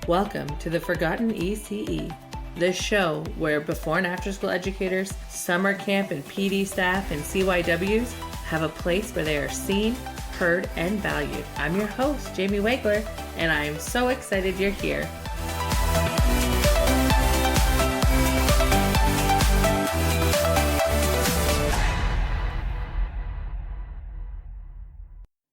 Welcome to the Forgotten ECE, the show where before and after school educators, summer camp and PD staff and CYWs have a place where they are seen, heard, and valued. I'm your host, Jamie Wegler, and I am so excited you're here.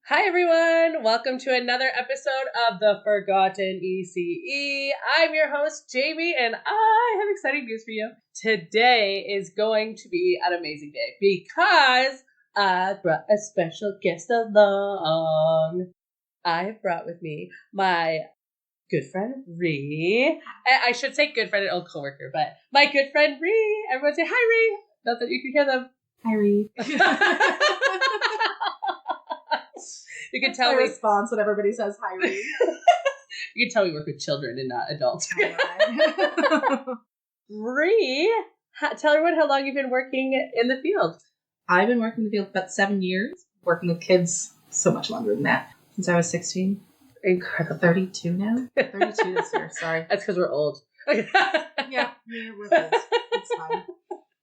Hi everyone, welcome to another episode of the Forgotten ECE. I'm your host, Jamie, and I have exciting news for you. Today is going to be an amazing day because I brought a special guest along. I have brought with me my good friend, Rhi. I should say good friend and old coworker, but my good friend, Rhi. Everyone say hi, Rhi. Not that you can hear them. Hi, Rhi. You can tell my response when everybody says hi, Rhi. You can tell we work with children and not adults. Rhi, tell everyone how long you've been working in the field. I've been working in the field for about 7 years, working with kids so much longer than that, since I was 16. Incredible. 32 now? 32 this year, sorry. That's because we're old. Yeah, we're old. It's fine.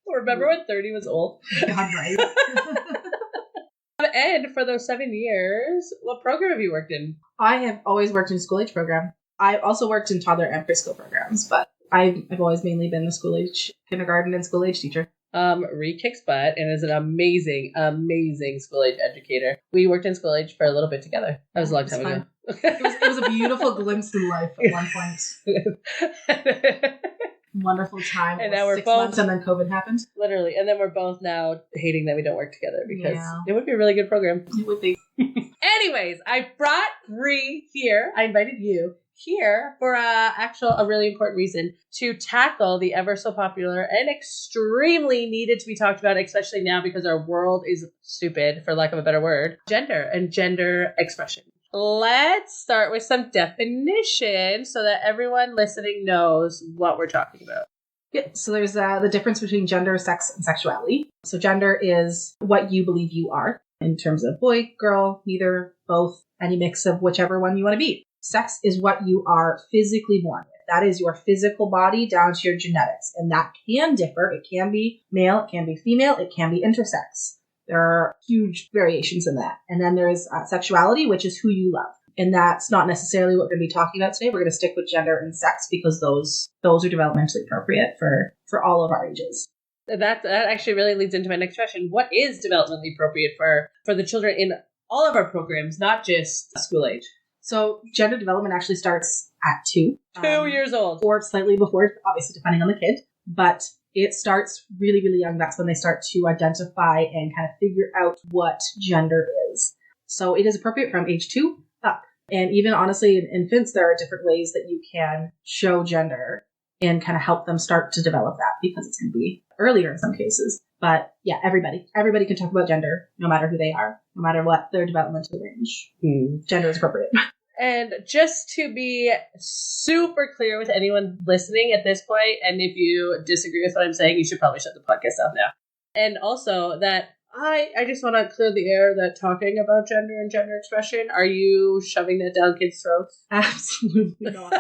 Remember when 30 was old? God, right. And for those 7 years, what program have you worked in? I have always worked in a school age program. I've also worked in toddler and preschool programs, but I've always mainly been a school age kindergarten and school age teacher. Rhi kicks butt and is an amazing, amazing school age educator. We worked in school age for a little bit together. That was a long time ago. It was a beautiful glimpse in life at one point. Wonderful time. And now we're 6 both months and then COVID happened. Literally. And then we're both now hating that we don't work together because it would be a really good program. It would be. Anyways, I brought Rhi here. I invited you here for a really important reason, to tackle the ever so popular and extremely needed to be talked about, especially now because our world is stupid, for lack of a better word, gender and gender expression. Let's start with some definition so that everyone listening knows what we're talking about. Yeah, so there's the difference between gender, sex, and sexuality. So gender is what you believe you are in terms of boy, girl, neither, both, any mix of whichever one you want to be. Sex is what you are physically born with. That is your physical body down to your genetics. And that can differ. It can be male, it can be female, it can be intersex. There are huge variations in that. And then there's sexuality, which is who you love. And that's not necessarily what we're going to be talking about today. We're going to stick with gender and sex because those are developmentally appropriate for all of our ages. That actually really leads into my next question. What is developmentally appropriate for the children in all of our programs, not just school age? So gender development actually starts at 2. 2 years old. Or slightly before, obviously depending on the kid. But it starts really, really young. That's when they start to identify and kind of figure out what gender is. So it is appropriate from age 2 up. And even honestly, in infants, there are different ways that you can show gender and kind of help them start to develop that, because it's going to be earlier in some cases. But yeah, everybody can talk about gender, no matter who they are, no matter what their developmental range. Gender is appropriate. And just to be super clear with anyone listening at this point, and if you disagree with what I'm saying, you should probably shut the podcast off now. And also that I just want to clear the air that talking about gender and gender expression, are you shoving that down kids' throats? Absolutely not.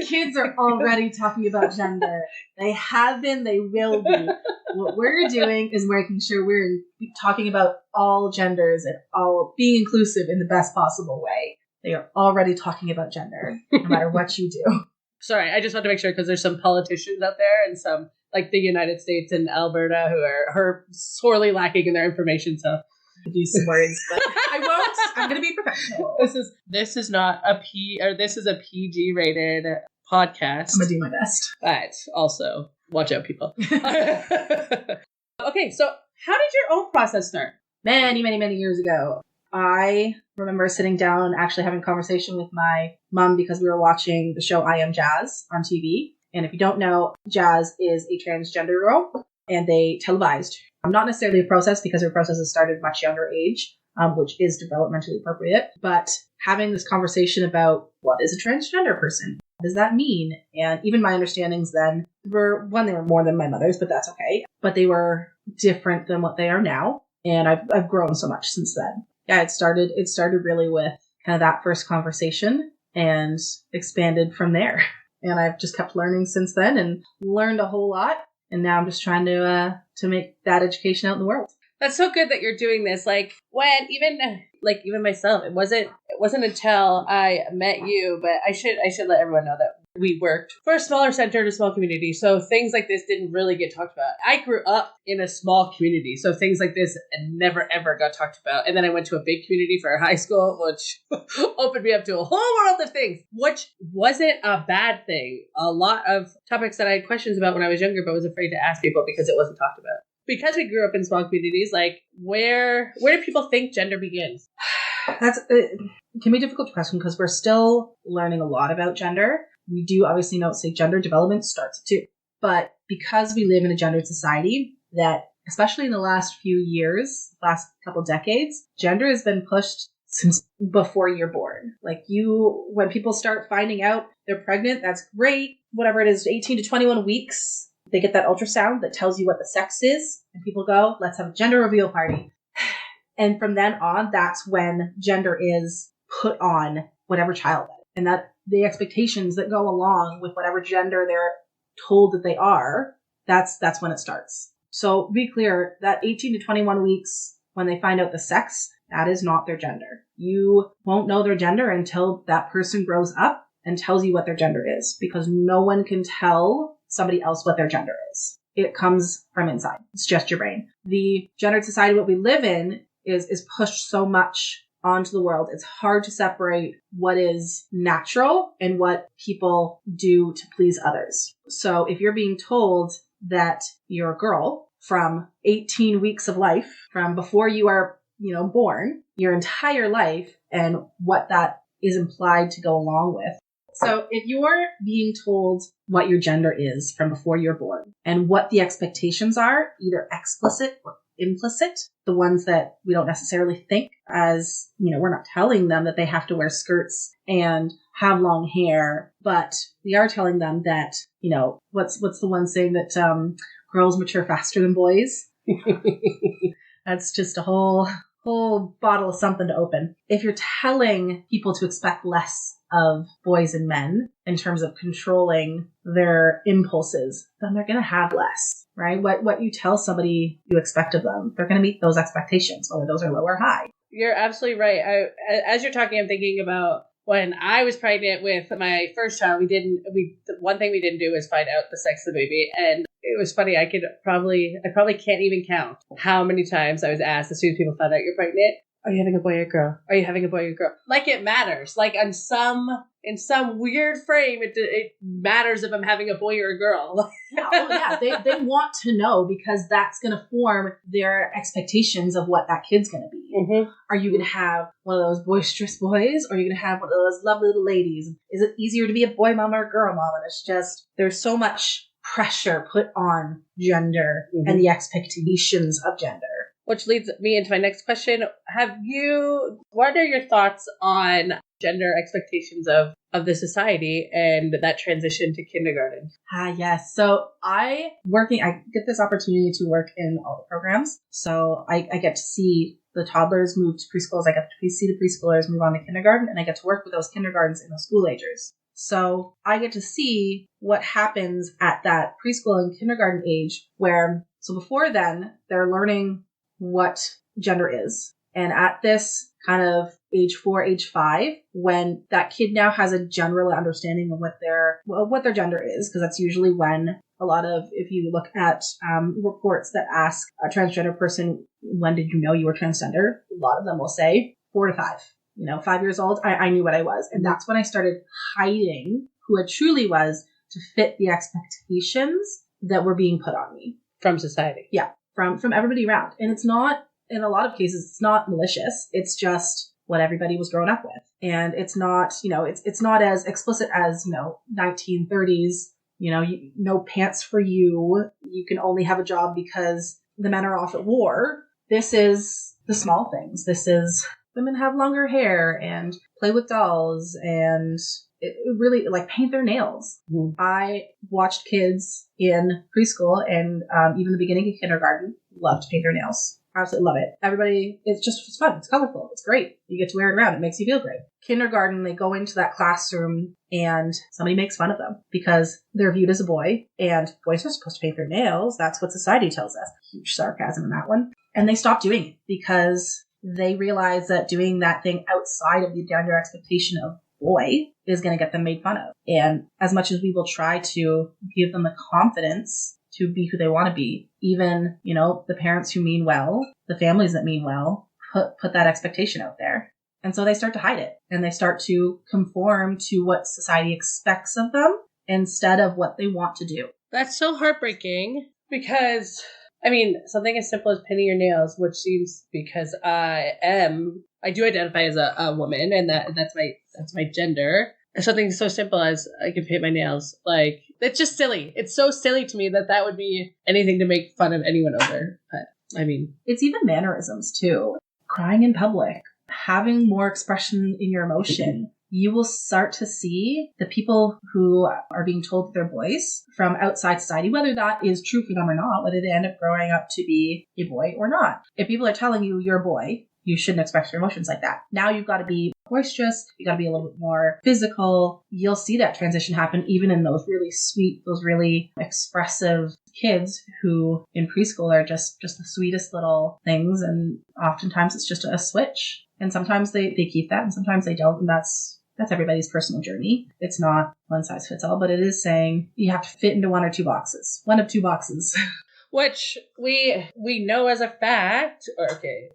Kids are already talking about gender. They have been, they will be. What we're doing is making sure we're talking about all genders and all being inclusive in the best possible way. They are already talking about gender, no matter what you do. Sorry, I just want to make sure, because there's some politicians out there and some, like the United States and Alberta, who are sorely lacking in their information. So use some words, but I won't. I'm going to be professional. This is not a this is a PG rated podcast. I'm going to do my best. But also, watch out, people. Okay, so how did your own process start? Many, many, many years ago. I remember sitting down, actually having a conversation with my mom because we were watching the show I Am Jazz on TV. And if you don't know, Jazz is a transgender girl, and they televised. Not necessarily a process, because her process has started much younger age, which is developmentally appropriate. But having this conversation about what is a transgender person? What does that mean? And even my understandings then were, they were more than my mother's, but that's okay. But they were different than what they are now. And I've grown so much since then. Yeah, it started really with kind of that first conversation. and expanded from there. And I've just kept learning since then and learned a whole lot. And now I'm just trying to make that education out in the world. That's so good that you're doing this. Like even myself, it wasn't until I met you, but I should let everyone know that we worked for a smaller center in a small community. So things like this didn't really get talked about. I grew up in a small community, so things like this never ever got talked about. And then I went to a big community for high school, which opened me up to a whole world of things, which wasn't a bad thing. A lot of topics that I had questions about when I was younger, but was afraid to ask people because it wasn't talked about. Because we grew up in small communities, like where do people think gender begins? It can be a difficult question because we're still learning a lot about gender. We do obviously know gender development starts at 2. But because we live in a gendered society that, especially in the last few years, last couple decades, gender has been pushed since before you're born. Like when people start finding out they're pregnant, that's great. Whatever it is, 18 to 21 weeks, they get that ultrasound that tells you what the sex is. And people go, let's have a gender reveal party. And from then on, that's when gender is put on whatever child. And that the expectations that go along with whatever gender they're told that they are, that's when it starts. So be clear that 18 to 21 weeks, when they find out the sex, that is not their gender. You won't know their gender until that person grows up and tells you what their gender is, because no one can tell somebody else what their gender is. It comes from inside. It's just your brain. The gendered society, what we live in, is pushed so much onto the world. It's hard to separate what is natural and what people do to please others. So if you're being told that you're a girl from 18 weeks of life, from before you are, born, your entire life, and what that is implied to go along with. So if you're being told what your gender is from before you're born and what the expectations are, either explicit or implicit, the ones that we don't necessarily think as, we're not telling them that they have to wear skirts and have long hair, but we are telling them that, what's the one saying that girls mature faster than boys? That's just a whole bottle of something to open. If you're telling people to expect less of boys and men in terms of controlling their impulses, then they're going to have less, right? What you tell somebody you expect of them, they're going to meet those expectations, whether those are low or high. You're absolutely right. As you're talking, I'm thinking about when I was pregnant with my first child. One thing we didn't do was find out the sex of the baby, and it was funny. I probably can't even count how many times I was asked as soon as people found out you're pregnant, are you having a boy or a girl? Are you having a boy or a girl? Like it matters. Like in some weird frame, it matters if I'm having a boy or a girl. They want to know because that's going to form their expectations of what that kid's going to be. Mm-hmm. Are you going to have one of those boisterous boys, or are you going to have one of those lovely little ladies? Is it easier to be a boy mom or a girl mom? And it's just, there's so much pressure put on gender and the expectations of gender. Which leads me into my next question. What are your thoughts on gender expectations of the society and that transition to kindergarten? Yes. So I get this opportunity to work in all the programs. So I get to see the toddlers move to preschools. I get to see the preschoolers move on to kindergarten, and I get to work with those kindergartens and those school agers. So I get to see what happens at that preschool and kindergarten age so before then, they're learning what gender is. And at this kind of age 4, age 5, when that kid now has a general understanding of what their gender is, because that's usually when if you look at reports that ask a transgender person, when did you know you were transgender? A lot of them will say 4 to 5. 5 years old, I knew what I was. And that's when I started hiding who I truly was to fit the expectations that were being put on me. From society. Yeah. From everybody around. And it's not, in a lot of cases, it's not malicious. It's just what everybody was growing up with. And it's not, it's not as explicit as, 1930s, no pants for you. You can only have a job because the men are off at war. This is the small things. This is women have longer hair and play with dolls and it really paint their nails. Mm-hmm. I watched kids in preschool and even the beginning of kindergarten love to paint their nails. Absolutely love it. Everybody, it's fun. It's colorful. It's great. You get to wear it around. It makes you feel great. Kindergarten, they go into that classroom and somebody makes fun of them because they're viewed as a boy and boys are supposed to paint their nails. That's what society tells us. Huge sarcasm in that one. And they stop doing it because they realize that doing that thing outside of the gender expectation of boy is going to get them made fun of. And as much as we will try to give them the confidence to be who they want to be, even, the parents who mean well, the families that mean well, put that expectation out there. And so they start to hide it and they start to conform to what society expects of them instead of what they want to do. That's so heartbreaking because, something as simple as painting your nails, which seems because I do identify as a woman and that's my gender. Something so simple as I can paint my nails. Like, it's just silly. It's so silly to me that would be anything to make fun of anyone over. But, it's even mannerisms too. Crying in public, having more expression in your emotion. You will start to see the people who are being told that they're boys from outside society, whether that is true for them or not, whether they end up growing up to be a boy or not. If people are telling you you're a boy, you shouldn't express your emotions like that. Now you've got to be boisterous. You got to be a little bit more physical. You'll see that transition happen even in those really sweet, those really expressive kids who in preschool are just the sweetest little things. And oftentimes it's just a switch. And sometimes they keep that and sometimes they don't. And that's everybody's personal journey. It's not one size fits all, but it is saying you have to fit into one or two boxes. One of two boxes. Which we know as a fact,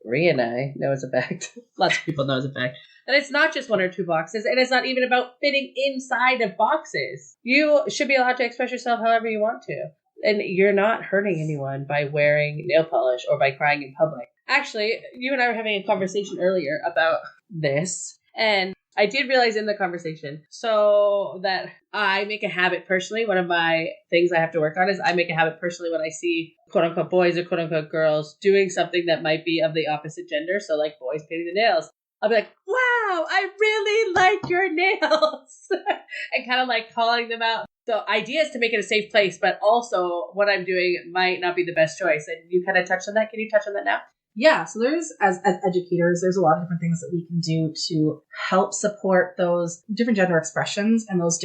Rhi and I know as a fact, lots of people know as a fact, that it's not just one or two boxes, and it's not even about fitting inside of boxes. You should be allowed to express yourself however you want to, and you're not hurting anyone by wearing nail polish or by crying in public. Actually, you and I were having a conversation earlier about this, and I did realize in the conversation, so that I make a habit personally. One of my things I have to work on is I make a habit personally when I see quote unquote boys or quote unquote girls doing something that might be of the opposite gender. So like boys painting the nails. I'll be like, wow, I really like your nails. And kind of like calling them out. The idea is to make it a safe place, but also what I'm doing might not be the best choice. And you kind of touched on that. Can you touch on that now? Yeah, so there's, as educators, there's a lot of different things that we can do to help support those different gender expressions and those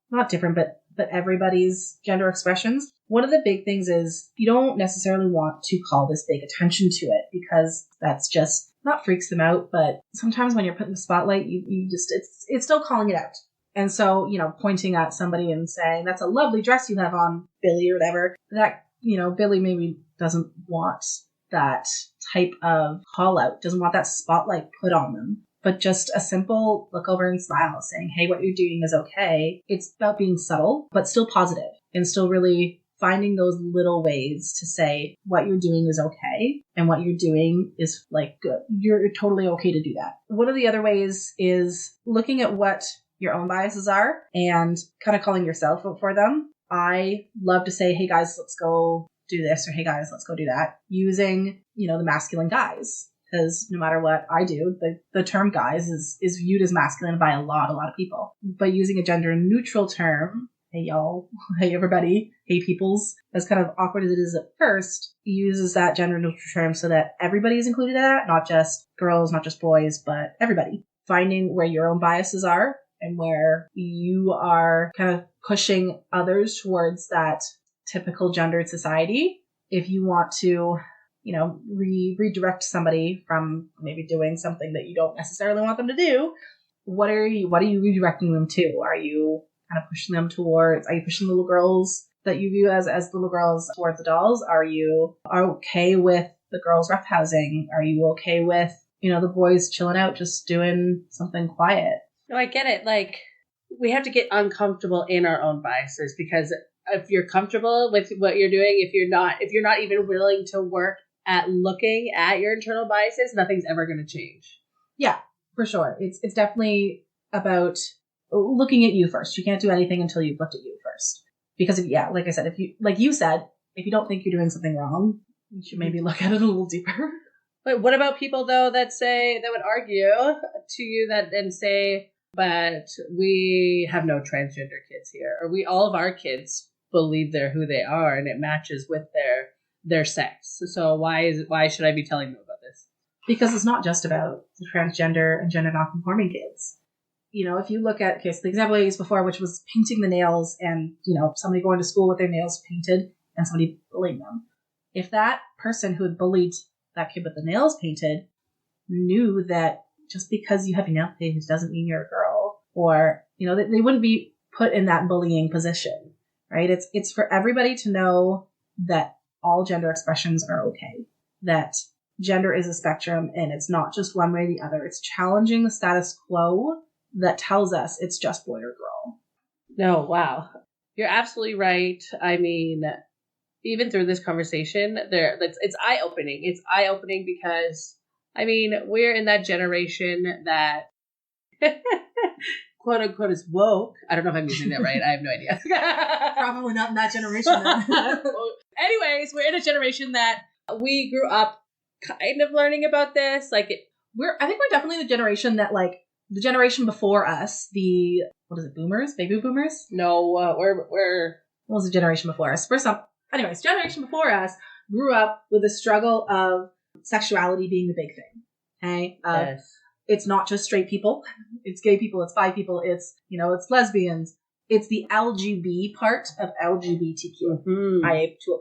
not different, but everybody's gender expressions. One of the big things is you don't necessarily want to call this big attention to it because that's just not freaks them out, but sometimes when you're put in the spotlight, you just, it's still calling it out. And so, pointing at somebody and saying, that's a lovely dress you have on, Billy, or whatever, that, Billy maybe doesn't want that type of call out, doesn't want that spotlight put on them, but just a simple look over and smile saying, hey, what you're doing is okay. It's about being subtle, but still positive and still really finding those little ways to say what you're doing is okay and what you're doing is like good. You're totally okay to do that. One of the other ways is looking at what your own biases are and kind of calling yourself out for them. I love to say, hey guys, let's go do this, or hey guys, let's go do that, using, the masculine guys. Because no matter what I do, the term guys is viewed as masculine by a lot of people. But using a gender neutral term, hey y'all, hey everybody, hey peoples, as kind of awkward as it is at first, uses that gender neutral term so that everybody is included in that, not just girls, not just boys, but everybody. Finding where your own biases are and where you are kind of pushing others towards that typical gendered society. If you want to, redirect somebody from maybe doing something that you don't necessarily want them to do, what are you redirecting them to? Are you kind of pushing them towards, are you pushing little girls that you view as little girls towards the dolls? Are you okay with the girls roughhousing? Are you okay with, the boys chilling out, just doing something quiet? No, I get it. Like, we have to get uncomfortable in our own biases, because if you're comfortable with what you're doing, if you're not even willing to work at looking at your internal biases, nothing's ever going to change. Yeah, for sure. It's definitely about looking at you first. You can't do anything until you've looked at you first. Because like I said, if you don't think you're doing something wrong, you should maybe look at it a little deeper. But what about people though that would argue to you and say, but we have no transgender kids here, or all of our kids believe they're who they are and it matches with their sex. So why should I be telling them about this? Because it's not just about the transgender and gender nonconforming kids. You know, if you look at, okay, so the example I used before, which was painting the nails and, you know, somebody going to school with their nails painted and somebody bullying them. If that person who had bullied that kid with the nails painted knew that just because you have your nails painted doesn't mean you're a girl, or, you know, they wouldn't be put in that bullying position, right? It's for everybody to know that all gender expressions are okay, that gender is a spectrum and it's not just one way or the other. It's challenging the status quo that tells us it's just boy or girl. No, wow. You're absolutely right. I mean, even through this conversation, it's eye-opening. It's eye-opening because, I mean, we're in that generation that quote unquote is woke. I don't know if I'm using that right. I have no idea. Probably not in that generation then. Anyways, we're in a generation that we grew up kind of learning about this. Like, I think we're definitely the generation that, like, the generation before us, what is it, boomers? Baby boomers? No, we're what was the generation before us? Anyways, generation before us grew up with the struggle of sexuality being the big thing. Okay? Yes. It's not just straight people. It's gay people. It's bi people. It's, you know, it's lesbians. It's the LGB part of LGBTQ. Mm-hmm. IA2+.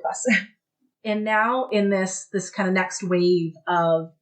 And now in this kind of next wave of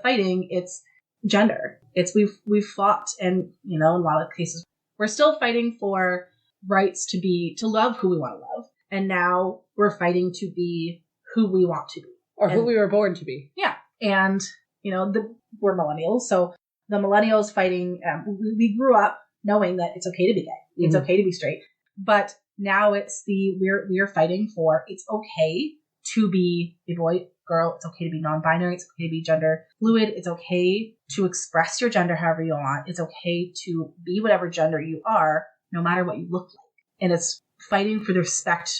fighting, it's gender. It's we've fought, and, you know, in a lot of cases we're still fighting for rights to love who we want to love, and now we're fighting to be who we want to be, or who we were born to be. Yeah, and, you know, we're millennials, so the millennials fighting. We grew up knowing that it's okay to be gay, it's okay to be straight, but now it's we're fighting for it's okay to be a boy, girl. It's okay to be non-binary. It's okay to be gender fluid. It's okay to express your gender however you want. It's okay to be whatever gender you are, no matter what you look like. And it's fighting for the respect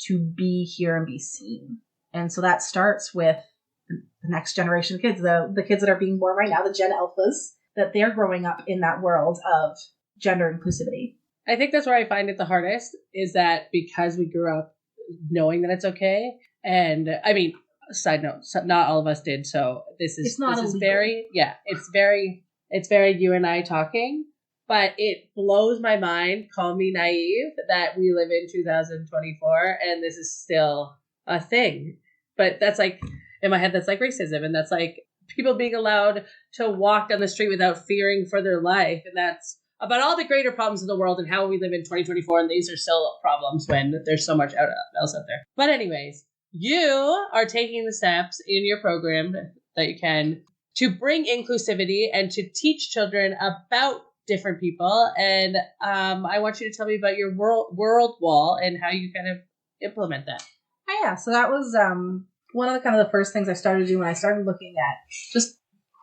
to be here and be seen. And so that starts with the next generation of kids, the kids that are being born right now, the Gen Alphas, that they're growing up in that world of gender inclusivity. I think that's where I find it the hardest, is that because we grew up knowing that it's okay. And I mean, side note, not all of us did. So this is very you and I talking, but it blows my mind. Call me naive that we live in 2024 and this is still a thing. But that's like, in my head, that's like racism, and that's like people being allowed to walk down the street without fearing for their life. And that's about all the greater problems in the world and how we live in 2024. And these are still problems when there's so much else out there. But anyways, you are taking the steps in your program that you can to bring inclusivity and to teach children about different people. And I want you to tell me about your world wall and how you kind of implement that. Oh, yeah. So that was one of the first things I started to do when I started looking at just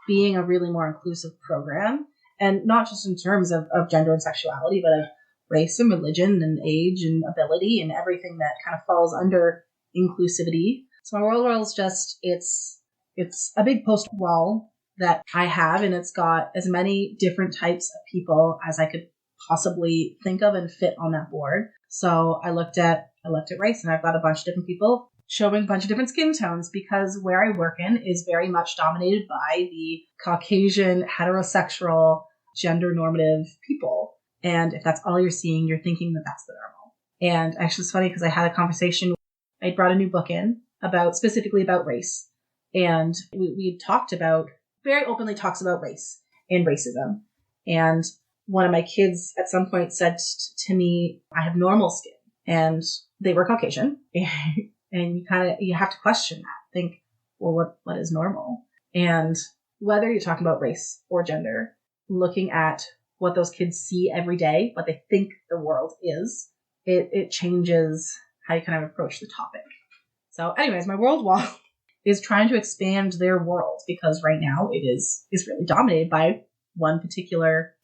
being a really more inclusive program. And not just in terms of gender and sexuality, but of race and religion and age and ability and everything that kind of falls under inclusivity. So my world wall is just, it's a big post wall that I have, and it's got as many different types of people as I could possibly think of and fit on that board. So I looked at race, and I've got a bunch of different people showing a bunch of different skin tones, because where I work in is very much dominated by the Caucasian, heterosexual, gender normative people. And if that's all you're seeing, you're thinking that that's the normal. And actually it's funny because I had a conversation, I brought a new book in specifically about race. And we talked about, very openly talks about race and racism. And one of my kids at some point said to me, I have normal skin. And they were Caucasian. And you have to question that. Think, well, what is normal? And whether you're talking about race or gender, looking at what those kids see every day, what they think the world is, it changes how you kind of approach the topic. So anyways, my world wall is trying to expand their world, because right now it is really dominated by one particular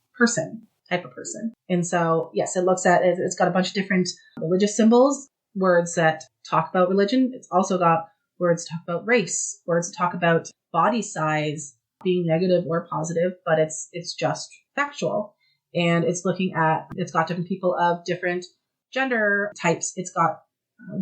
type of person. And so, yes, it's got a bunch of different religious symbols, words that talk about religion. It's also got words that talk about race, words that talk about body size being negative or positive, but it's just factual. And it's got different people of different gender types. It's got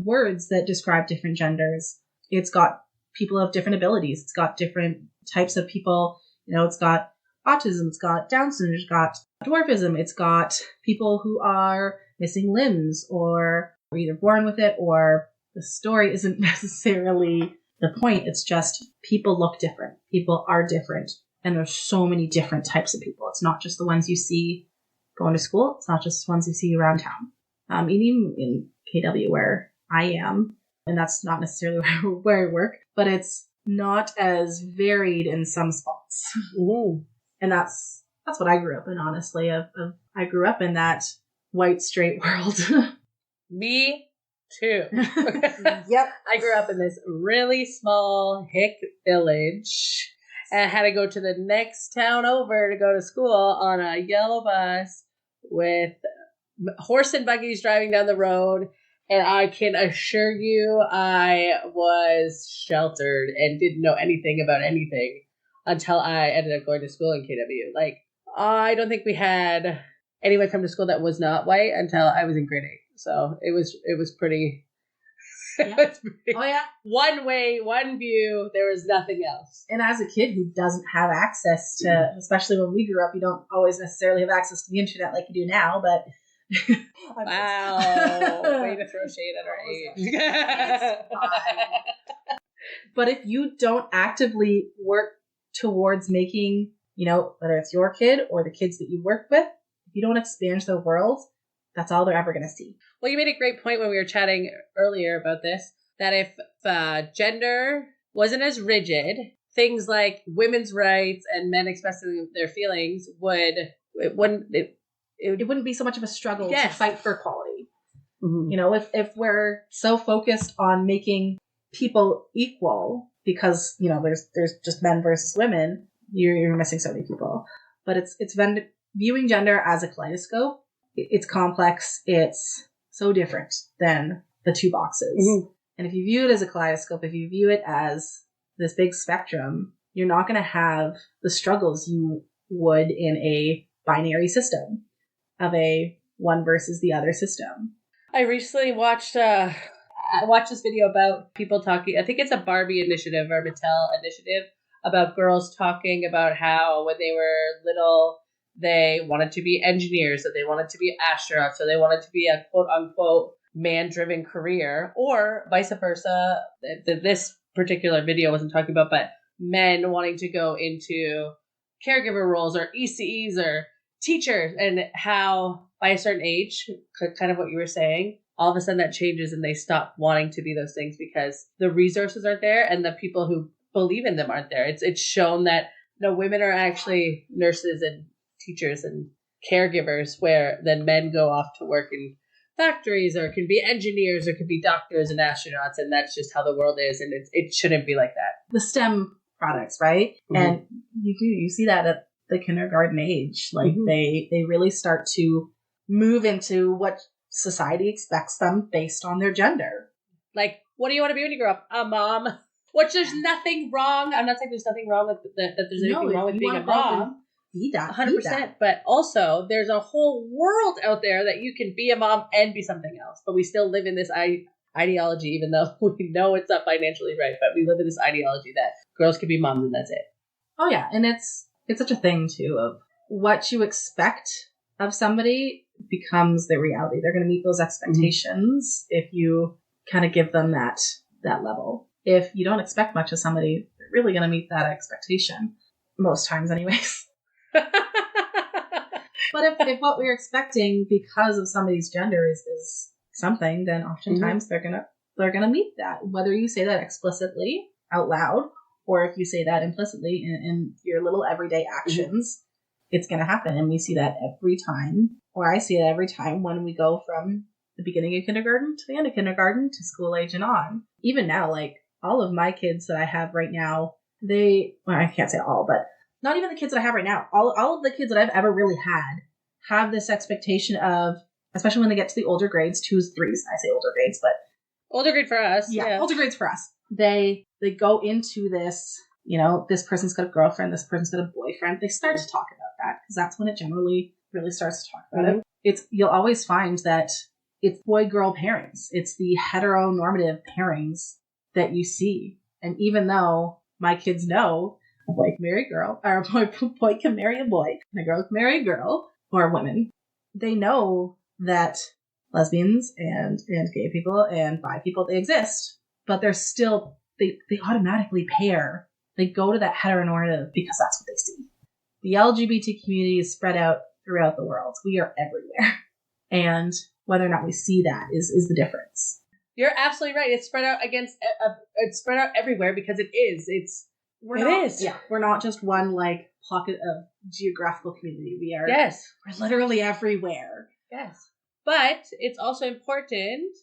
words that describe different genders. It's got people of different abilities. It's got different types of people. It's got autism. It's got Down syndrome. It's got dwarfism. It's got people who are missing limbs or are either born with it, or the story isn't necessarily the point. It's just people look different. People are different. And there's so many different types of people. It's not just the ones you see going to school. It's not just the ones you see around town. Even in KW where I am, and that's not necessarily where I work, but it's not as varied in some spots. Ooh. And that's what I grew up in, honestly. I grew up in that white, straight world. Me too. Yep. I grew up in this really small hick village and had to go to the next town over to go to school on a yellow bus with horse and buggies driving down the road. And I can assure you I was sheltered and didn't know anything about anything until I ended up going to school in KW. Like, I don't think we had anyone come to school that was not white until I was in grade 8. So it was pretty... Yeah. Oh, yeah. One way, one view. There was nothing else. And as a kid who doesn't have access to, especially when we grew up, you don't always necessarily have access to the internet like you do now, but... Wow. Way to throw shade at our age. It's fine. But if you don't actively work towards making, whether it's your kid or the kids that you work with, if you don't expand the world, that's all they're ever going to see. Well, you made a great point when we were chatting earlier about this, that if gender wasn't as rigid, things like women's rights and men expressing their feelings it wouldn't be so much of a struggle yes. to fight for equality. Mm-hmm. If we're so focused on making people equal because, there's just men versus women, you're missing so many people. But it's viewing gender as a kaleidoscope. It's complex. It's so different than the two boxes. Mm-hmm. And if you view it as a kaleidoscope, if you view it as this big spectrum, you're not going to have the struggles you would in a binary system of a one versus the other system. I recently watched this video about people talking, I think it's a Barbie initiative or Mattel initiative, about girls talking about how when they were little, they wanted to be engineers, that they wanted to be astronauts, so they wanted to be a quote-unquote man-driven career, or vice versa. This particular video wasn't talking about, but men wanting to go into caregiver roles or ECEs or teachers, and how by a certain age, kind of what you were saying, all of a sudden that changes and they stop wanting to be those things because the resources aren't there and the people who believe in them aren't there. It's shown that women are actually nurses and teachers and caregivers, where then men go off to work in factories or can be engineers or can be doctors and astronauts, and that's just how the world is, and it shouldn't be like that. The STEM products, right? Mm-hmm. And you see that at the kindergarten age. Like mm-hmm. they really start to move into what society expects them based on their gender. Like, what do you want to be when you grow up? A mom. Which there's nothing wrong. I'm not saying there's nothing wrong with that. There's anything wrong with being a mom. Be that 100%. But also, there's a whole world out there that you can be a mom and be something else. But we still live in this ideology, even though we know it's not financially right. But we live in this ideology that girls can be moms and that's it. Oh yeah, and it's such a thing too of what you expect of somebody becomes their reality. They're going to meet those expectations if you kind of give them that level. If you don't expect much of somebody, they're really going to meet that expectation most times anyways. But if what we're expecting because of somebody's gender is something, then oftentimes mm-hmm. they're gonna meet that. Whether you say that explicitly out loud or if you say that implicitly in your little everyday actions, mm-hmm. it's gonna happen. And we see that every time, or I see it every time when we go from the beginning of kindergarten to the end of kindergarten to school age and on. Even now, like all of my kids that I have right now, I can't say all, but not even the kids that I have right now. All of the kids that I've ever really had have this expectation of, especially when they get to the older grades, 2s, 3s. I say older grades, but older grade for us. Yeah, older grades for us. They go into this, this person's got a girlfriend, this person's got a boyfriend. They start to talk about that because that's when it generally really starts to talk about mm-hmm. it. You'll always find that it's boy-girl pairings. It's the heteronormative pairings that you see. And even though my kids know a boy can marry a girl, or a boy can marry a boy, and a girl can marry a girl, or women, they know that lesbians and gay people and bi people, they exist. But they're still, they automatically pair. They go to that heteronormative because that's what they see. The LGBT community is spread out throughout the world. We are everywhere. And whether or not we see that is the difference. You're absolutely right. It's spread out it's spread out everywhere because it is. Yeah, we're not just one like pocket of geographical community. We're literally everywhere. Yes. But it's also important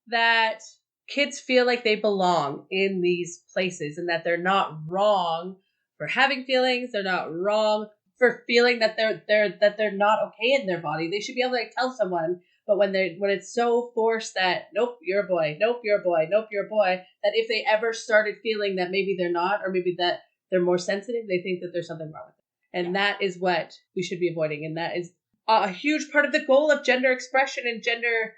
that kids feel like they belong in these places and that they're not wrong for having feelings. They're not wrong for feeling that they're not okay in their body. They should be able to tell someone. But when it's so forced that nope, you're a boy, nope, you're a boy, nope, you're a boy, that if they ever started feeling that maybe they're not, or maybe that they're more sensitive, they think that there's something wrong with it. And that is what we should be avoiding. And that is a huge part of the goal of gender expression and gender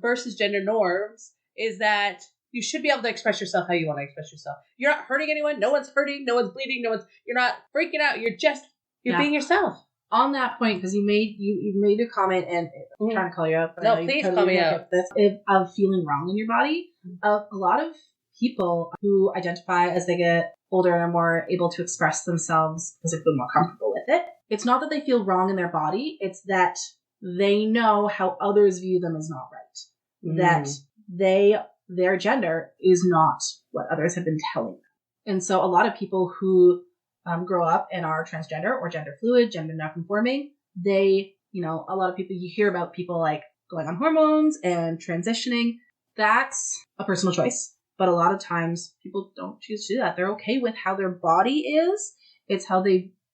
versus gender norms, is that you should be able to express yourself how you want to express yourself. You're not hurting anyone. No one's hurting. No one's bleeding. You're not freaking out. You're being yourself. On that point, because you made a comment, and I'm trying to call you out. But no, please call me out. Of feeling wrong in your body. A lot of people who identify as they get older and are more able to express themselves because they feel more comfortable with it. It's not that they feel wrong in their body. It's that they know how others view them is not right. That their gender is not what others have been telling them. And so a lot of people who grow up and are transgender or gender fluid, gender non-conforming, a lot of people, you hear about people like going on hormones and transitioning. That's a personal choice. But a lot of times people don't choose to do that. They're okay with how their body is. It's how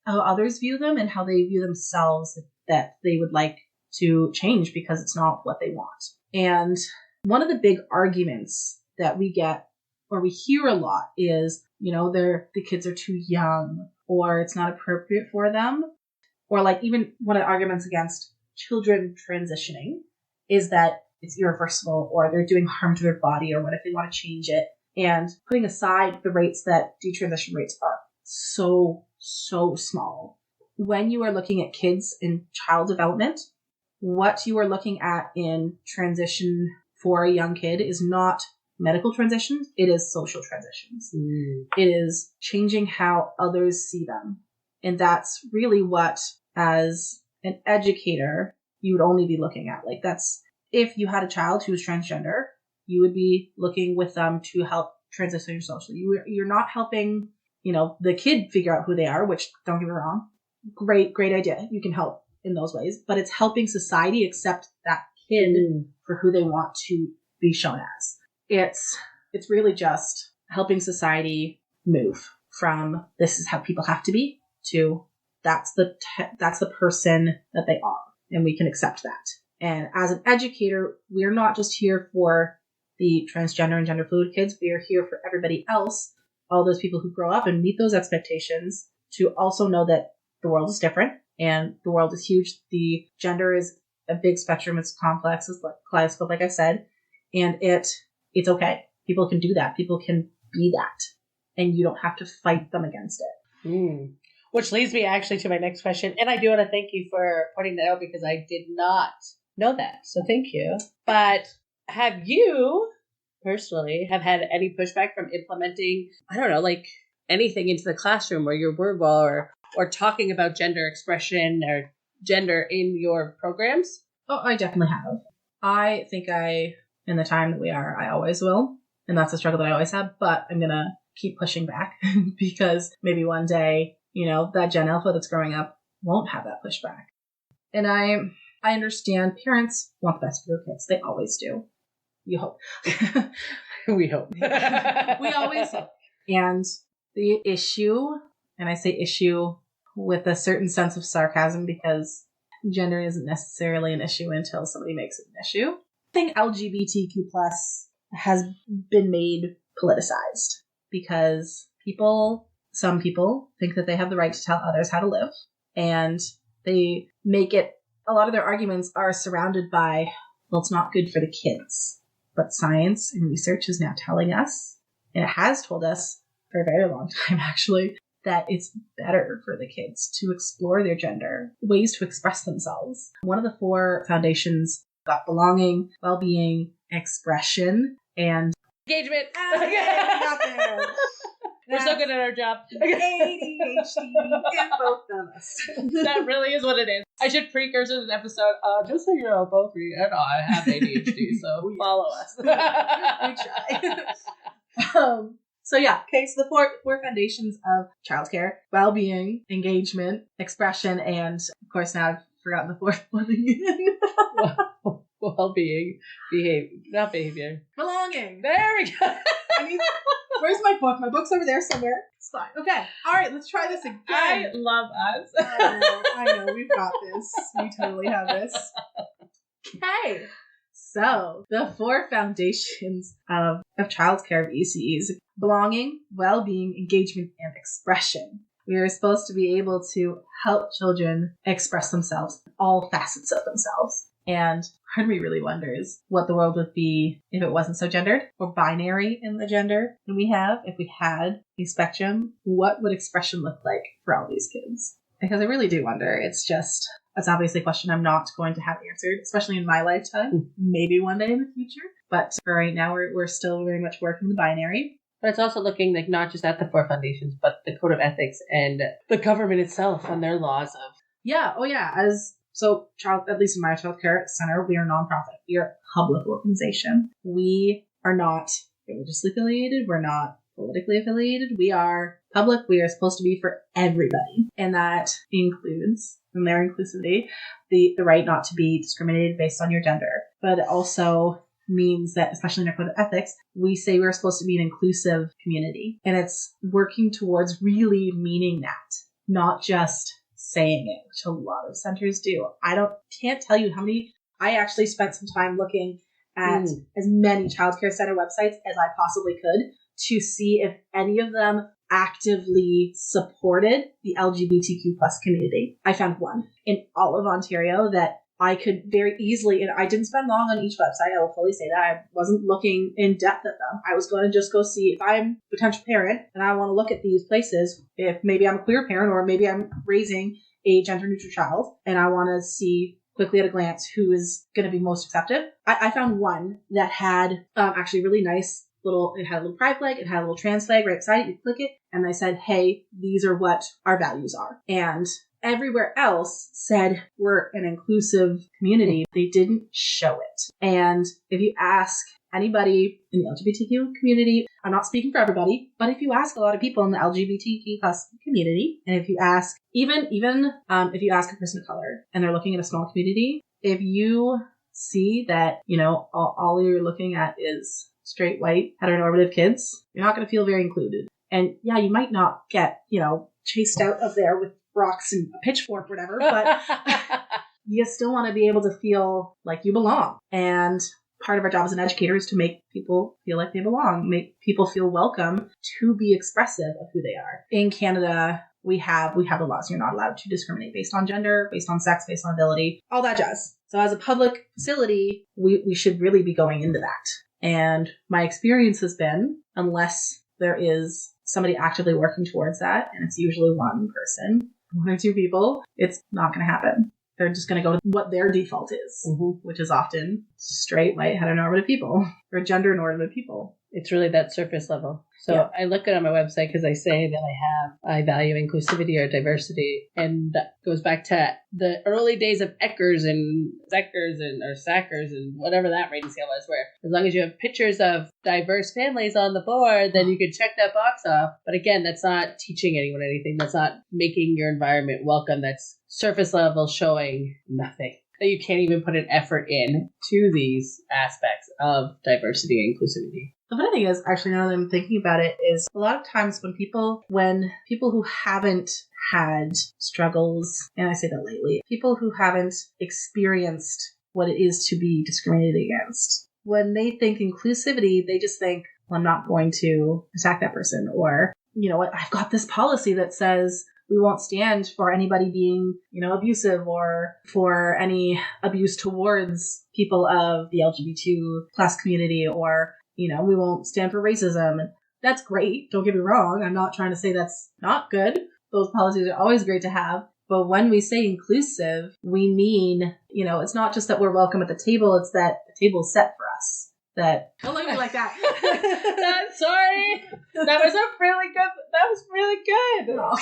others view them and how they view themselves that they would like to change because it's not what they want. And one of the big arguments that we get or we hear a lot is, the kids are too young, or it's not appropriate for them. Or like even one of the arguments against children transitioning is that it's irreversible, or they're doing harm to their body, or what if they want to change it? And putting aside the rates that detransition rates are so small. When you are looking at kids in child development, what you are looking at in transition for a young kid is not medical transitions, it is social transitions. It is changing how others see them. And that's really what, as an educator, you would only be looking at. Like, that's, if you had a child who was transgender, you would be looking with them to help transition socially. You're not helping, the kid figure out who they are, which, don't get me wrong, great idea. You can help in those ways, but it's helping society accept that kid for who they want to be shown as. It's really just helping society move from this is how people have to be to that's the person that they are, and we can accept that. And as an educator, we're not just here for the transgender and gender fluid kids. We are here for everybody else, all those people who grow up and meet those expectations, to also know that the world is different and the world is huge. The gender is a big spectrum. It's complex. It's like kaleidoscope, like I said, and it's okay. People can do that. People can be that, and you don't have to fight them against it. Which leads me actually to my next question. And I do want to thank you for pointing that out because I did not know that. So thank you. But have you personally have had any pushback from implementing, like anything into the classroom or your word wall or talking about gender expression or gender in your programs? Oh, I definitely have. I think in the time that we are, I always will. And that's a struggle that I always have, but I'm going to keep pushing back because maybe one day, that Gen Alpha that's growing up won't have that pushback. And I understand parents want the best for their kids. They always do. You hope. We hope. We always hope. And the issue, and I say issue with a certain sense of sarcasm because gender isn't necessarily an issue until somebody makes it an issue. I think LGBTQ+ has been made politicized because some people think that they have the right to tell others how to live, and they make it, a lot of their arguments are surrounded by, well, it's not good for the kids. But science and research is now telling us, and it has told us for a very long time actually, that it's better for the kids to explore their gender, ways to express themselves. One of the 4 foundations got belonging, well-being, expression, and engagement. Got there. We're so good at our job. ADHD in both of us. That really is what it is. I should precursor this episode. Just so you know, both we and I have ADHD, so follow us. We try. So yeah, okay, so the four foundations of childcare: well-being, engagement, expression, and of course now I've forgotten the 4th one again. Well-being, behavior. Belonging. There we go. Where's my book? My book's over there somewhere. It's fine. Okay. All right, let's try this again. I love us. I know. We've got this. We totally have this. Okay. So, the 4 foundations of childcare of ECEs: belonging, well-being, engagement, and expression. We are supposed to be able to help children express themselves, all facets of themselves. And part of me really wonders what the world would be if it wasn't so gendered or binary in the gender that we have. If we had a spectrum, what would expression look like for all these kids? Because I really do wonder. It's obviously a question I'm not going to have answered, especially in my lifetime. Maybe one day in the future. But for right now, we're still very much working the binary. But it's also looking like not just at the 4 foundations, but the code of ethics and the government itself and their laws of. Yeah. Oh, yeah. At least in my child care center, we are nonprofit. We are a public organization. We are not religiously affiliated. We're not politically affiliated. We are public. We are supposed to be for everybody. And that includes, in their inclusivity, the right not to be discriminated based on your gender. But it also means that, especially in our code of ethics, we say we're supposed to be an inclusive community. And it's working towards really meaning that, not just saying it, which a lot of centers do. Can't tell you how many. I actually spent some time looking at as many childcare center websites as I possibly could to see if any of them actively supported the LGBTQ plus community. I found one in all of Ontario that I could very easily, and I didn't spend long on each website, I will fully say that. I wasn't looking in depth at them. I was going to just go see if I'm a potential parent and I want to look at these places, if maybe I'm a queer parent or maybe I'm raising a gender neutral child and I want to see quickly at a glance who is going to be most accepted. I found one that had actually really nice it had a little pride flag, it had a little trans flag right beside it. You click it and they said, hey, these are what our values are. And everywhere else said we're an inclusive community. They didn't show it. And if you ask anybody in the LGBTQ community, I'm not speaking for everybody, but if you ask a lot of people in the LGBTQ plus community, and if you ask even if you ask a person of color and they're looking at a small community, if you see that, all you're looking at is straight, white, heteronormative kids, you're not going to feel very included. And yeah, you might not get, chased out of there with rocks and a pitchfork or whatever, but you still want to be able to feel like you belong. And part of our job as an educator is to make people feel like they belong, make people feel welcome to be expressive of who they are. In Canada, we have the laws. You're not allowed to discriminate based on gender, based on sex, based on ability, all that jazz. So as a public facility, we should really be going into that. And my experience has been, unless there is somebody actively working towards that, and it's usually one person, 1 or 2 people, it's not going to happen. They're just going to go to what their default is, which is often straight, white, heteronormative people or gender normative people. It's really that surface level. So yeah. I look at it on my website because I say that I value inclusivity or diversity. And that goes back to the early days of Eckers and Sackers and whatever that rating scale was, where as long as you have pictures of diverse families on the board, then you can check that box off. But again, that's not teaching anyone anything. That's not making your environment welcome. That's surface level showing nothing. That you can't even put an effort in to these aspects of diversity and inclusivity. The funny thing is, actually, now that I'm thinking about it, is a lot of times when people who haven't had struggles, and I say that lightly, people who haven't experienced what it is to be discriminated against, when they think inclusivity, they just think, well, I'm not going to attack that person, or, you know what, I've got this policy that says We won't stand for anybody being, abusive or for any abuse towards people of the LGBT plus community, or, we won't stand for racism. And that's great. Don't get me wrong. I'm not trying to say that's not good. Those policies are always great to have. But when we say inclusive, we mean, it's not just that we're welcome at the table. It's that the table is set for us. Don't look at me like that. Sorry. That was really good. Oh.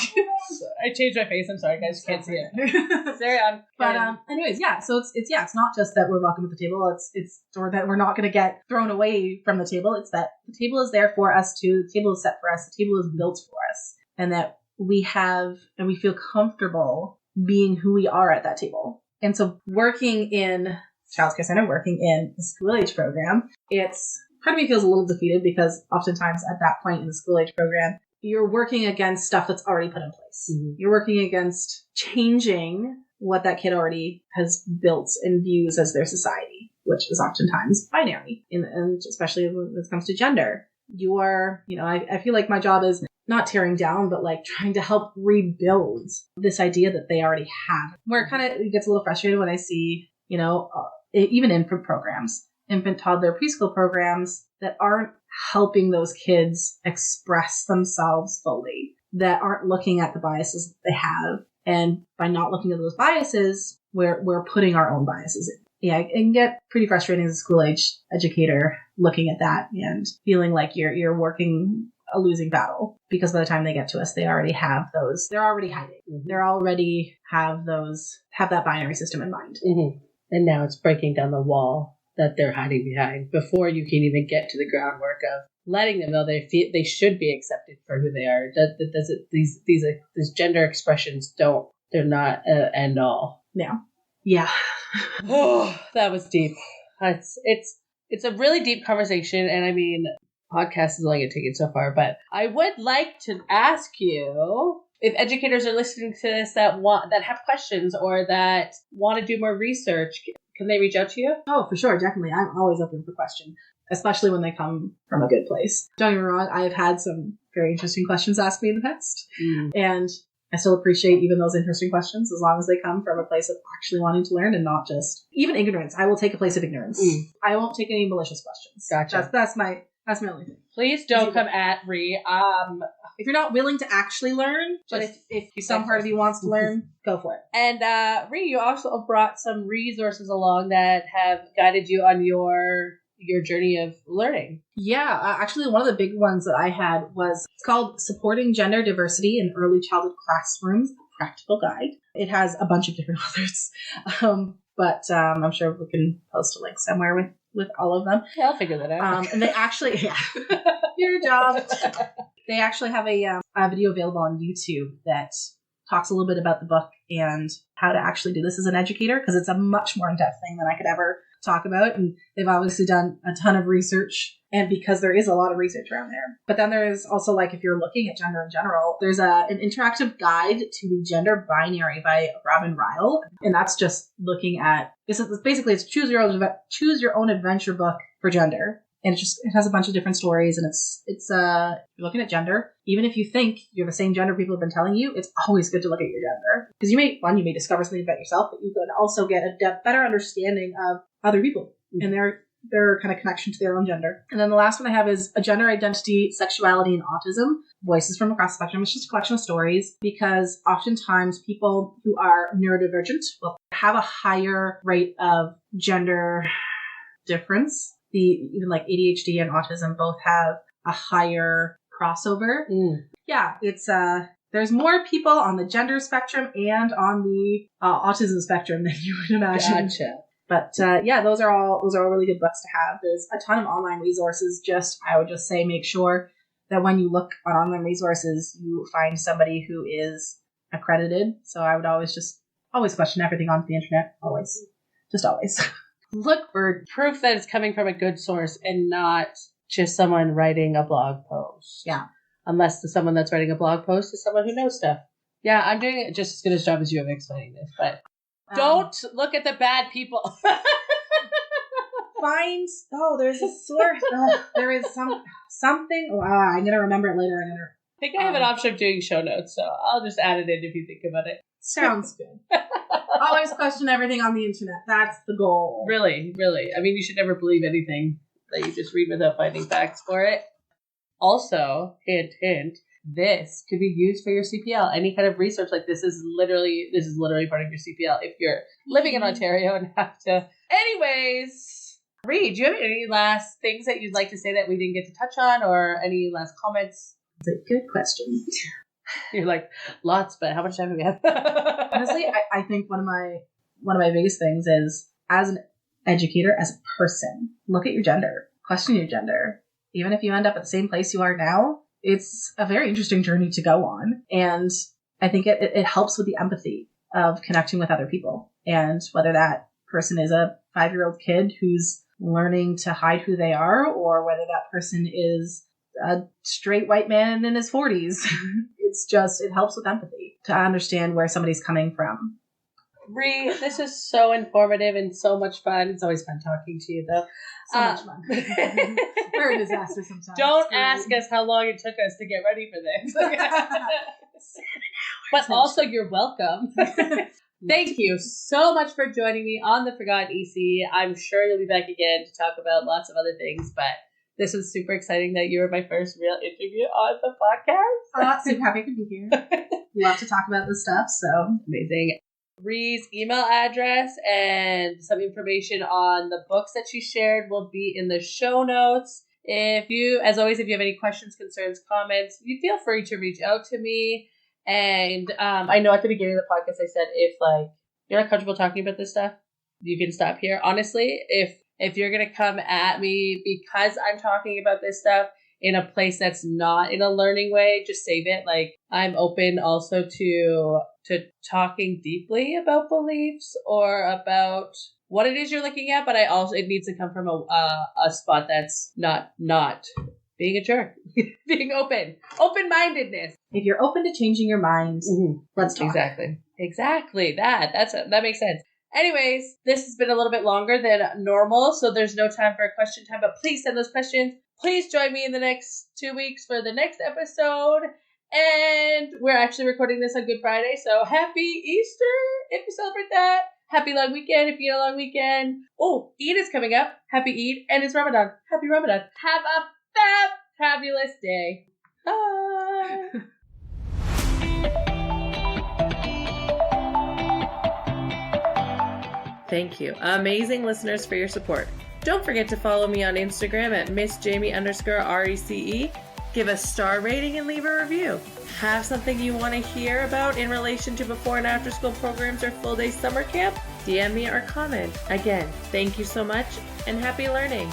I changed my face. I'm sorry, guys. You can't see it. Carry on. But anyways, yeah. So it's not just that we're welcome at the table. It's or that we're not going to get thrown away from the table. It's that the table is there for us too. The table is set for us. The table is built for us, and that we feel comfortable being who we are at that table. And so working in Child Care Center, working in the school age program, part of me feels a little defeated because oftentimes at that point in the school age program, you're working against stuff that's already put in place. Mm-hmm. You're working against changing what that kid already has built and views as their society, which is oftentimes binary, and especially when it comes to gender. You are, I feel like my job is not tearing down, but like trying to help rebuild this idea that they already have. Where it gets a little frustrated when I see, even infant programs, infant, toddler, preschool programs that aren't helping those kids express themselves fully, that aren't looking at the biases that they have. And by not looking at those biases, we're putting our own biases in. Yeah, it can get pretty frustrating as a school age educator looking at that and feeling like you're working a losing battle, because by the time they get to us, they already have those. They're already hiding. Mm-hmm. They're already have that binary system in mind. Mm-hmm. And now it's breaking down the wall that they're hiding behind before you can even get to the groundwork of letting them know they should be accepted for who they are. These gender expressions they're not end all. No. Yeah. Oh, that was deep. It's a really deep conversation, and I mean, podcast is only going to take it so far, but I would like to ask you if educators are listening to this that have questions or that want to do more research, can they reach out to you? Oh, for sure. Definitely. I'm always open for questions, especially when they come from a good place. Don't get me wrong. I've had some very interesting questions asked me in the past. And I still appreciate even those interesting questions as long as they come from a place of actually wanting to learn and not just even ignorance. I will take a place of ignorance. I won't take any malicious questions. Gotcha. That's my only thing. Please don't come at Rhi. If you're not willing to actually learn, but if some part of you wants to learn, go for it. And Rhi, you also brought some resources along that have guided you on your journey of learning. Yeah, actually one of the big ones that I had it's called Supporting Gender Diversity in Early Childhood Classrooms, a Practical Guide. It has a bunch of different authors, but I'm sure we can post a link somewhere with all of them. Yeah, I'll figure that out. And they actually, your job. They actually have a video available on YouTube that talks a little bit about the book and how to actually do this as an educator, because it's a much more in-depth thing than I could ever talk about. And they've obviously done a ton of research, and because there is a lot of research around there. But then there is also, like, if you're looking at gender in general, there's an interactive guide to the gender binary by Rhi Klein. And that's just looking at, it's choose your own adventure book for gender. And it has a bunch of different stories, and it's you're looking at gender. Even if you think you're the same gender people have been telling you, it's always good to look at your gender. Because you may discover something about yourself, but you could also get a better understanding of other people and their kind of connection to their own gender. And then the last one I have is A Gender Identity, Sexuality, and Autism, Voices from Across the Spectrum. It's just a collection of stories, because oftentimes people who are neurodivergent will have a higher rate of gender difference. Even like ADHD and autism both have a higher crossover. Yeah, it's there's more people on the gender spectrum and on the autism spectrum than you would imagine. Gotcha. But those are all really good books to have. There's a ton of online resources. I would just say make sure that when you look on online resources, you find somebody who is accredited. So I would always question everything on the internet. Always. Look for proof that it's coming from a good source and not just someone writing a blog post. Yeah. Unless someone that's writing a blog post is someone who knows stuff. Yeah, I'm doing it just as good a job as you have explaining this, but don't look at the bad people. There's a source. There is something. I'm going to remember it later. think I have an option of doing show notes, so I'll just add it in if you think about it. Sounds good. Always question everything on the internet. That's the goal. Really, really. I mean, you should never believe anything that you just read without finding facts for it. Also, hint, hint, this could be used for your CPL. Any kind of research like this is literally part of your CPL if you're living in Ontario and have to. Anyways, Rhi, do you have any last things that you'd like to say that we didn't get to touch on, or any last comments? It's a good question. You're like, lots, but how much time do we have? Honestly, I think one of my biggest things is, as an educator, as a person, look at your gender, question your gender. Even if you end up at the same place you are now, it's a very interesting journey to go on. And I think it helps with the empathy of connecting with other people. And whether that person is a 5-year-old kid who's learning to hide who they are, or whether that person is a straight white man in his 40s. It helps with empathy to understand where somebody's coming from. Rhi, this is so informative and so much fun. It's always fun talking to you, though. So much fun. We're a disaster sometimes. Don't ask us how long it took us to get ready for this. 7 hours. But also, you're welcome. Thank you so much for joining me on the Forgotten EC. I'm sure you'll be back again to talk about lots of other things, but this was super exciting that you were my first real interview on the podcast. Super happy to be here. Love to talk about this stuff, so. Amazing. Rhi's email address and some information on the books that she shared will be in the show notes. As always, if you have any questions, concerns, comments, you feel free to reach out to me. And I know at the beginning of the podcast I said if you're not comfortable talking about this stuff, you can stop here. Honestly, if you're going to come at me because I'm talking about this stuff in a place that's not in a learning way, just save it. I'm open also to talking deeply about beliefs or about what it is you're looking at, but it needs to come from a spot that's not being a jerk, being open-mindedness. If you're open to changing your mind, let's talk. Exactly. That makes sense. Anyways, this has been a little bit longer than normal, so there's no time for a question time, but please send those questions. Please join me in the next 2 weeks for the next episode. And we're actually recording this on Good Friday, so happy Easter if you celebrate that. Happy long weekend if you get a long weekend. Oh, Eid is coming up. Happy Eid. And it's Ramadan. Happy Ramadan. Have a fabulous day. Bye. Thank you, amazing listeners, for your support. Don't forget to follow me on Instagram at MissJamie_RECE. Give a star rating and leave a review. Have something you want to hear about in relation to before and after school programs or full day summer camp? DM me or comment. Again, thank you so much and happy learning.